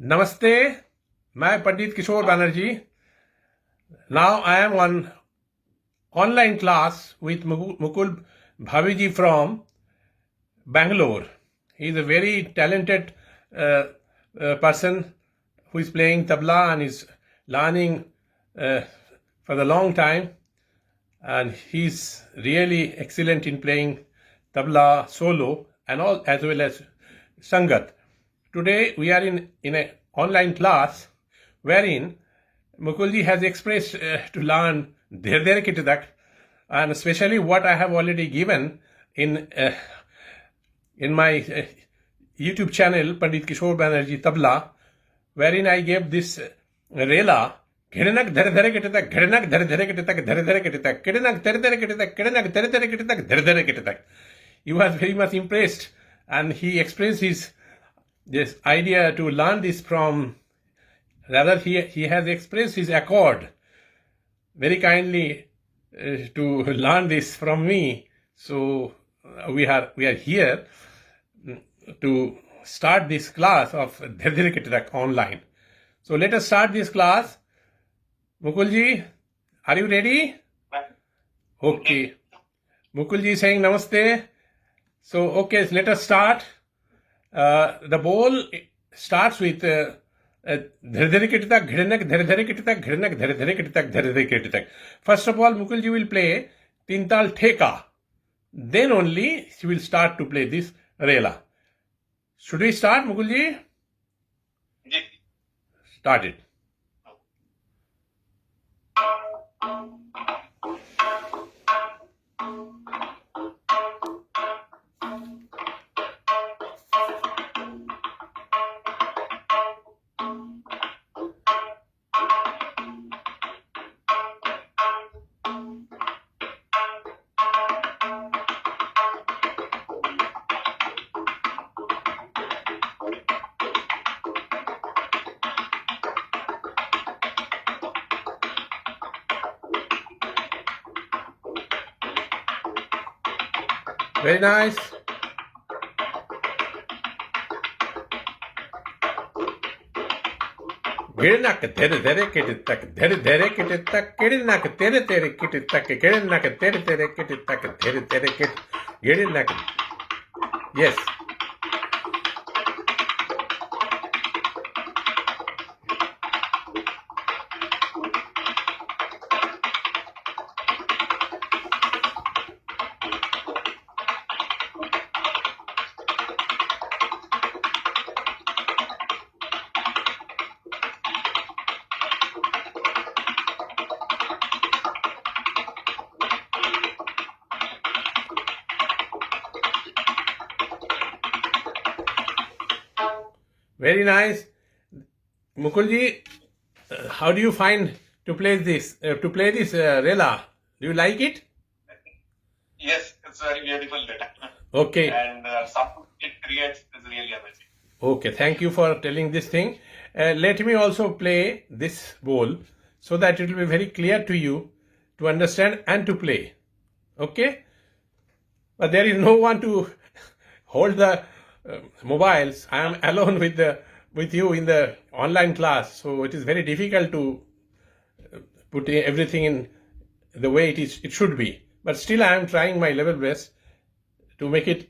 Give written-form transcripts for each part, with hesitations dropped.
नमस्ते, मैं पंडित किशोर Banerjee. Now I am on online class with Mukul Bhaviji from Bangalore. He is a very talented person who is playing tabla and is learning for the long time, and he is really excellent in playing tabla solo and all as well as sangat. Today we are in an online class wherein Mukulji has expressed to learn Dher Kitadak, and especially what I have already given in my YouTube channel Pandit Kishore Banerjee Tabla, wherein I gave this rela Khidanak Dher Kitadak, Khidanak Dher Kitadak, Dher Kitadak, Khidanak Dher Kitadak, Khidanak Dher Kitadak, Dher Kitadak. He was very much impressed, and he expressed his this idea to learn this from, rather he has expressed his accord very kindly to learn this from me. So we are here to start this class of Dher Kitadak online. So let us start this class. Mukulji, are you ready? Okay. Mukulji is saying namaste. So okay, let us start. The bowl starts with Dher Kitadak, Khidanak, Dher Kitadak, Khidanak, Dher Kitadak, Dher Kitadak. First of all, Mukulji will play Tintal Theka. Then only she will start to play this rela. Should we start, Mukulji? Ji. Start it. Very nice. Khidanak Dher Kitadak, Dher Kitadak, Khidanak Dher Kitadak, Khidanak Dher Kitadak, Dher Kitadak, Khidanak. Yes. Very nice. Mukulji, how do you find to play this rela? Do you like it? Yes, it's very beautiful letter. Okay. And something it creates is really amazing. Okay, thank you for telling this thing. Let me also play this bowl so that it will be very clear to you to understand and to play. Okay? But there is no one to hold the mobiles. I am alone with you in the online class, so it is very difficult to put everything in the way it should be. But still I am trying my level best to make it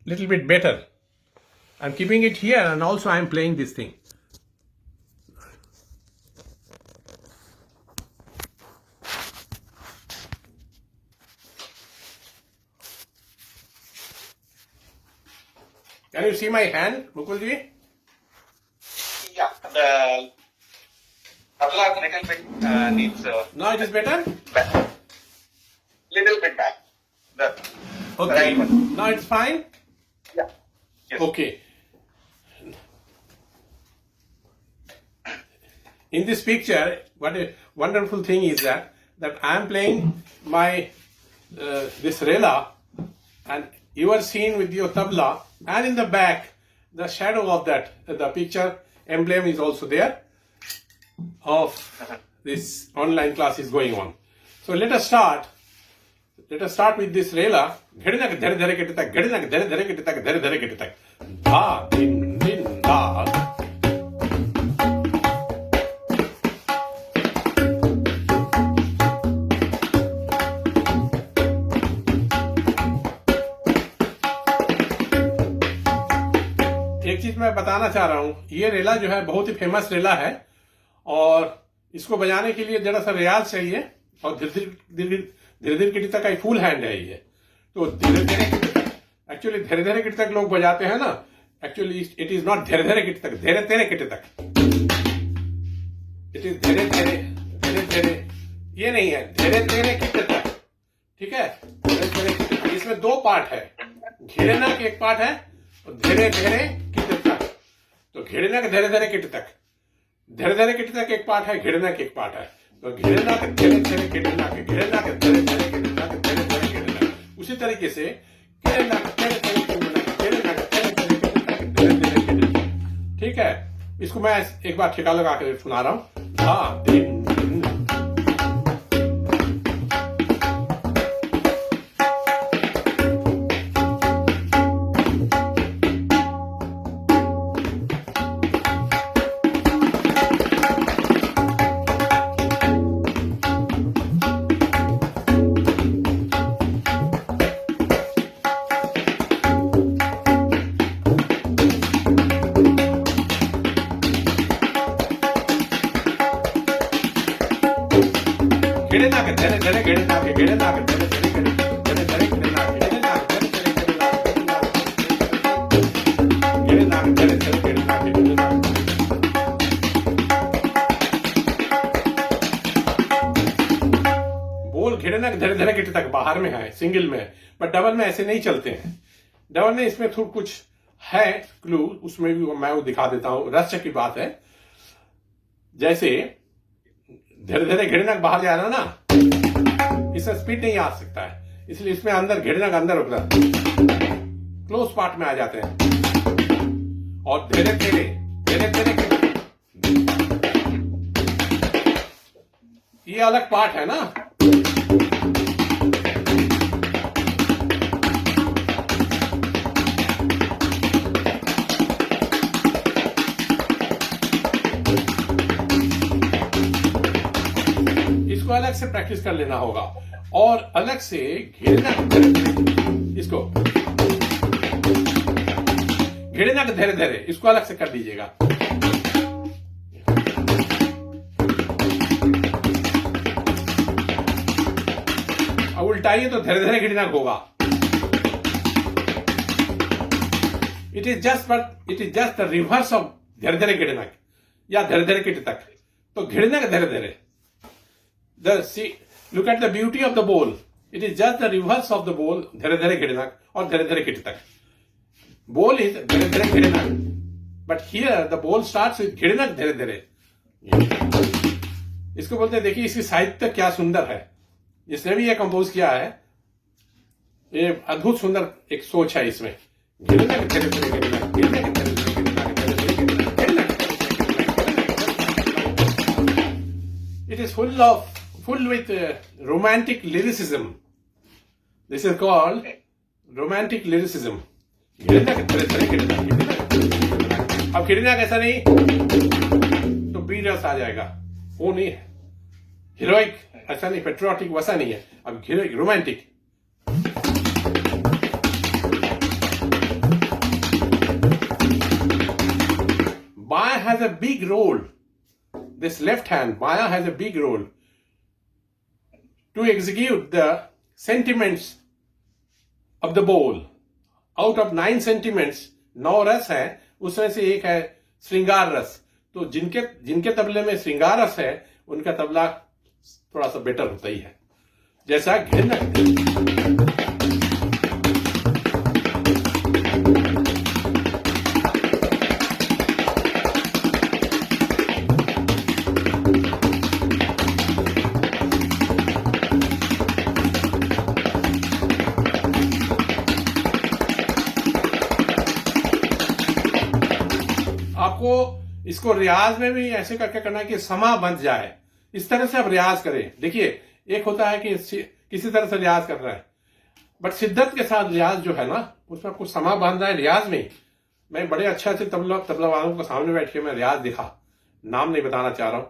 little bit better. I am keeping it here, and also I am playing this thing. Can you see my hand, Mukulji? Yeah, the tabla little bit needs Now it is better? back. Little bit back. The Okay. right one. Now it's fine? Yeah. Yes. Okay. In this picture, what a wonderful thing is that I am playing my this rela, and you are seen with your tabla, and in the back, the shadow of that, the picture emblem is also there of this online class is going on. So let us start. Let us start with this rela. Khidanak Dher Kitadak, Khidanak Dher Kitadak, Dher Kitadak. Da din din da. चीज मैं बताना चाह रहा हूं, ये रेला जो है बहुत ही फेमस रेला है और इसको बजाने के लिए जरा सा रियाज चाहिए और धीरे धीरे गिटी तक का फुल हैंड है ये। तो धीरे धीरे एक्चुअली धीरे धीरे गिटी तक लोग बजाते हैं ना, एक्चुअली इट इज नॉट धीरे धीरे गिटी तक, धीरे धीरे गिटी तक, इट इज धीरे धीरे धीरे धीरे, ये नहीं है धीरे धीरे गिटी तक, ठीक है। धीरे धीरे गिटी तक, इसमें दो पार्ट है, घिरनक एक पार्ट है और धीरे धीरे गिटी तक। तो घिरनक धीरे धीरे गिटी तक, धीरे धीरे गिटी तक एक पार्ट है, घिरनक एक पार्ट है। तो घिरनक धीरे धीरे घिरनक, घिरनक धीरे धीरे घिरनक, धीरे धीरे घिरनक। उसी तरीके से घिरनक धीरे धीरे घिरनक, घिरनक धीरे धीरे घिरनक, धीरे धीरे घिरनक, ठीक है। इसको मैं एक बार ठेका लगा कर सुना रहा हूँ। हाँ घिरनक धीरे धीरे घिरनक, घिरनक धीरे धीरे घिरनक, धीरे धीरे घिरनक, घिरनक धीरे धीरे घिरनक, घिरनक धीरे धीरे घिरनक, घिरनक। बोल घिरनक धीरे धीरे गिटी तक बाहर में है, सिंगल में, पर डबल में ऐसे नहीं चलते हैं। डबल में इसमें थोड़ा कुछ है क्लू, उसमें भी मैं वो दिखा देता हूं, रहस्य की बात है। जैसे धीरे धीरे घिरनक बाहर जा रहा ना, इसमें स्पीड नहीं आ सकता है, इसलिए इसमें अंदर घिरनक अंदर होता है, क्लोज पार्ट में आ जाते हैं। और धीरे धीरे धीरे धीरे, ये अलग पार्ट है ना। इसको अलग से प्रैक्टिस कर लेना होगा और अलग से घिरनक, इसको घिरनक धीरे धीरे, इसको अलग से कर दीजिएगा। अब उल्टाइए तो धीरे धीरे घिरनक होगा। It is just the reverse of धीरे धीरे घिरनक या धीरे धीरे गिटी तक। तो घिरनक धीरे धीरे, look at the beauty of the bowl. It is just the reverse of the bowl, धीरे धीरे घिरनक और धीरे धीरे गिटी तक। Bowl is धीरे धीरे घिरनक, but here the bowl starts with घिरनक धीरे धीरे। इसको बोलते हैं, देखिए इसकी साहित्य क्या सुंदर है, जिसने भी ये कंपोज किया है, ये अद्भुत सुंदर एक सोच है इसमें। घिरनक धीरे धीरे घिरनक, घिरनक धीरे धीरे घिरनक, धीरे धीरे घिरनक, घिरनक। It is full with romantic lyricism. This is called romantic lyricism. अब घिरनक ऐसा नहीं तो बीट रस आ जाएगा, वो नहीं है। हीरोइक ऐसा नहीं, पेट्रियोटिक वैसा नहीं है। अब heroic romantic. Baya has a big role. This left hand, Baya has a big role to execute the sentiments of the bowl. Out of 9 sentiments, 9 रस है, उसमें से एक है श्रृंगार रस। तो जिनके तबले में श्रृंगार रस है, उनका तबला थोड़ा सा बेटर होता ही है। जैसा घिरनक, आपको इसको रियाज में भी ऐसे करके करना है कि समा बंध जाए, इस तरह से आप रियाज करें। देखिए, एक होता है कि किसी तरह से रियाज कर रहा है, बट शिद्दत के साथ रियाज जो है ना, उसमें कुछ समा बांधना है रियाज में। मैं बड़े अच्छे तबला वालों को सामने बैठ के मैं रियाज देखा, नाम नहीं बताना चाह रहा हूं,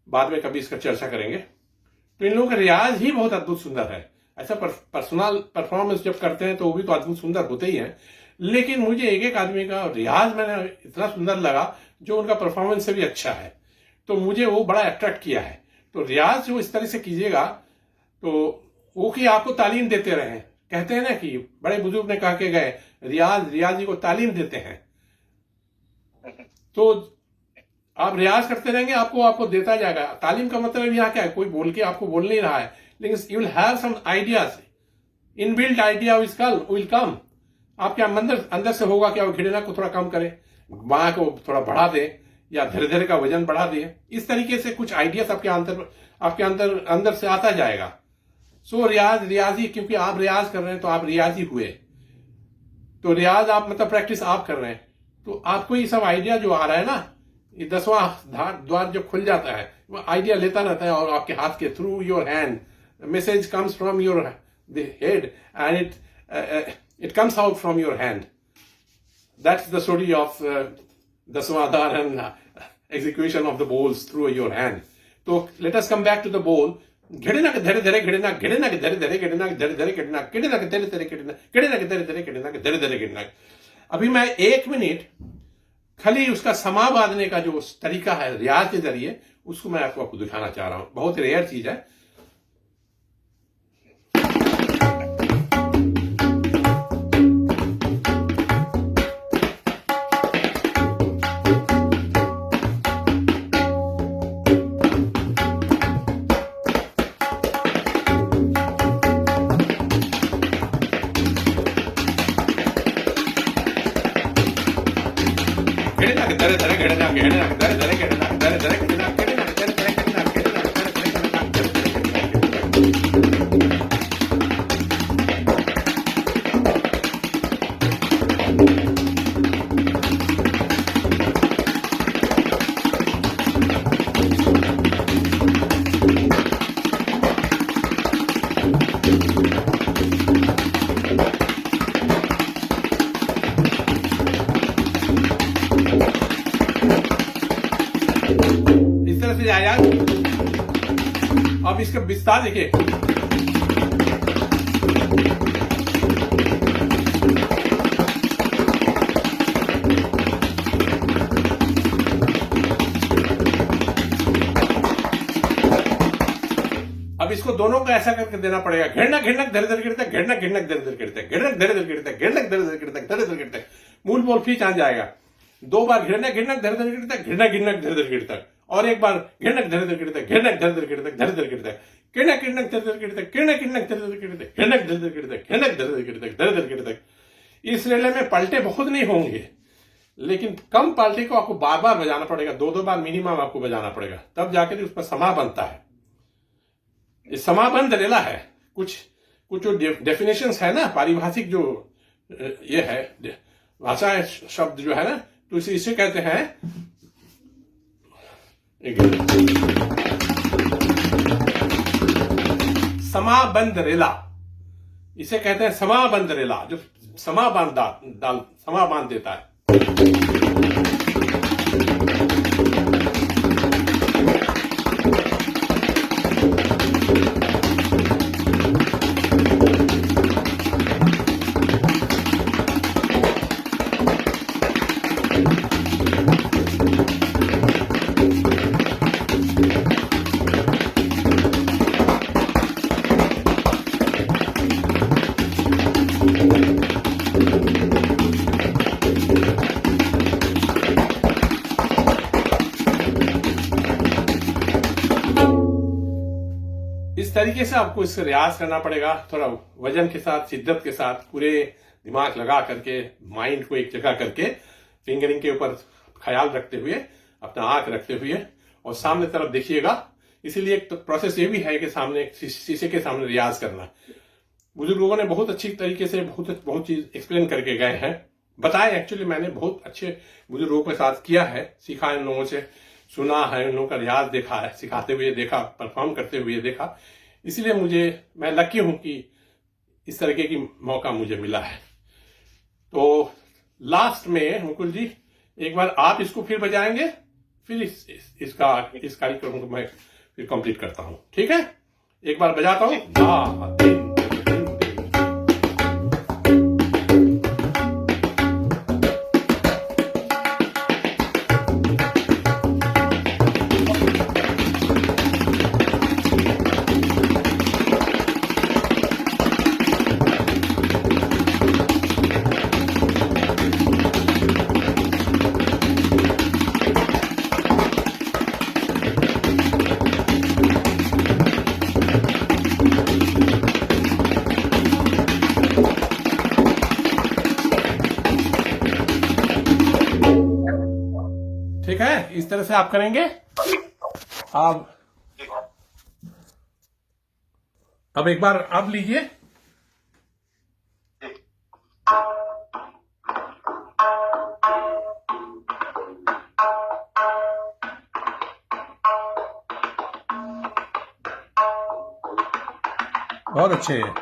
बाद में कभी इसका चर्चा करेंगे। तो इन लोगों का रियाज ही बहुत अद्भुत सुंदर है। ऐसा पर्सनल परफॉर्मेंस जब करते हैं तो वो भी तो अद्भुत सुंदर होते ही हैं, लेकिन मुझे एक एक आदमी का रियाज मैंने इतना सुंदर लगा जो उनका परफॉर्मेंस से भी अच्छा है, तो मुझे वो बड़ा अट्रैक्ट किया है। तो रियाज जो इस तरह से कीजिएगा तो वो कि आपको तालीम देते रहें। कहते हैं ना कि बड़े बुजुर्ग ने कहा के गए, रियाजी को तालीम देते हैं। तो आप रियाज करते रहेंगे, आपको देता जाएगा। तालीम का मतलब यहाँ क्या है, कोई बोल के आपको बोल नहीं रहा है, लेकिन you will have some ideas, inbuilt idea will come. आपके अंदर से होगा क्या, वो घृणा को थोड़ा कम करे, बाँ को थोड़ा बढ़ा दे, या धीरे धीरे का वजन बढ़ा दे। इस तरीके से कुछ आइडियाज आपके अंदर से आता जाएगा। सो रियाजी, क्योंकि आप रियाज कर रहे हैं तो आप रियाजी हुए। तो रियाज आप मतलब प्रैक्टिस आप कर रहे हैं, तो आपको ये सब आइडिया जो आ रहा है ना, ये 10वां द्वार जो खुल जाता है, वो आइडिया लेता रहता है, और आपके हाथ के through your hand message comes from your head and it comes out from your hand. That's the story of Daswadar and execution of the bowls through your hand. So let us come back to the bowl. घिड़नक धरे धरे घिड़नक, घिड़नक धरे धरे घिड़नक, धरे धरे घिड़नक, घिड़नक धरे धरे घिड़नक, घिड़नक धरे धरे घिड़नक, धरे धरे घिड़नक। अभी मैं 1 मिनट खाली उसका समा बांधने का जो तरीका है रियाज के जरिए, उसको मैं आपको दिखाना चाह रहा हूं। बहुत रेयर चीज है। इस तरह से आया। अब इसका विस्तार देखिए। अब इसको दोनों को ऐसा करके देना पड़ेगा। घिड़नक घिड़नक धरे धरे गिरता, घिड़नक घिड़नक धरे धरे गिरता, घिड़नक धरे धरे गिरता, घिड़नक धरे धरे गिरता, धरे धरे गिरता। मूल बोल फिर आ जाएगा। 2 बार घिड़नक घिड़नक धरे धरे गिरता, घिड़नक घिड़नक धरे धरे गिरता, और 1 बार घिड़नक धरे धरे गिरता, घिड़नक धरे धरे गिरता, धरे धरे गिरता, किड़नक किड़नक धरे धरे गिरता, किड़नक किड़नक धरे धरे गिरता, घिड़नक धरे धरे गिरता, घिड़नक धरे धरे गिरता, धरे धरे गिरता। इस रेले में पलटे बहुत नहीं होंगे, लेकिन कम पलटे को आपको बार बार बजाना पड़ेगा। 2-2 बार मिनिमम आपको बजाना पड़ेगा, तब जाकर उस पर समा बनता है। ये समाबंध रेला है। कुछ जो डेफिनेशंस है ना, पारिभाषिक जो ये है भाषा शब्द जो है ना, तो इसे कहते हैं समाबंध रेला। इसे कहते हैं समाबंध रेला, जो समा बांध देता है। इस तरीके से आपको इससे रियाज करना पड़ेगा, थोड़ा वजन के साथ, शिद्दत के साथ, पूरे दिमाग लगा करके, माइंड को एक जगह करके, फिंगरिंग के ऊपर ख्याल रखते हुए, अपना आंख रखते हुए, और सामने तरफ देखिएगा। इसीलिए एक तो प्रोसेस ये भी है कि सामने शीशे के सामने रियाज करना। बुजुर्गों ने बहुत अच्छी तरीके से बहुत चीज एक्सप्लेन करके गए हैं, बताए। एक्चुअली मैंने बहुत अच्छे बुजुर्गों के साथ किया है, सीखा है, इन लोगों से सुना है, उन लोगों का रियाज देखा है, सिखाते हुए देखा, परफॉर्म करते हुए देखा। इसलिए मैं लकी हूं कि इस तरीके की मौका मुझे मिला है। तो लास्ट में मुकुल जी एक बार आप इसको फिर बजाएंगे, फिर इस कार्यक्रम को मैं फिर कंप्लीट करता हूं। ठीक है, एक बार बजाता हूं। इस तरह से आप करेंगे। आप अब एक बार आप लीजिए। बहुत अच्छे है।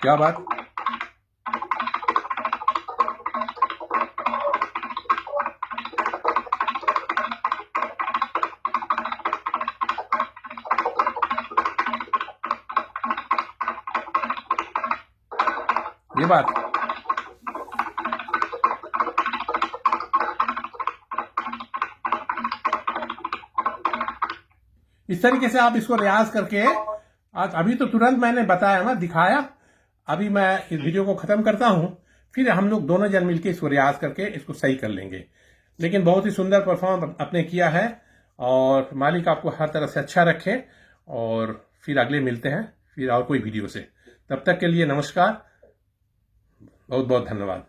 क्या बात। ये बात। इस तरीके से आप इसको रियाज करके आज अभी तो तुरंत मैंने बताया ना, दिखाया। अभी मैं इस वीडियो को खत्म करता हूं, फिर हम लोग दोनों जन मिलकर इसको रियाज करके इसको सही कर लेंगे। लेकिन बहुत ही सुंदर परफॉर्म आपने किया है और मालिक आपको हर तरह से अच्छा रखे। और फिर अगले मिलते हैं फिर और कोई वीडियो से। तब तक के लिए नमस्कार, बहुत बहुत धन्यवाद।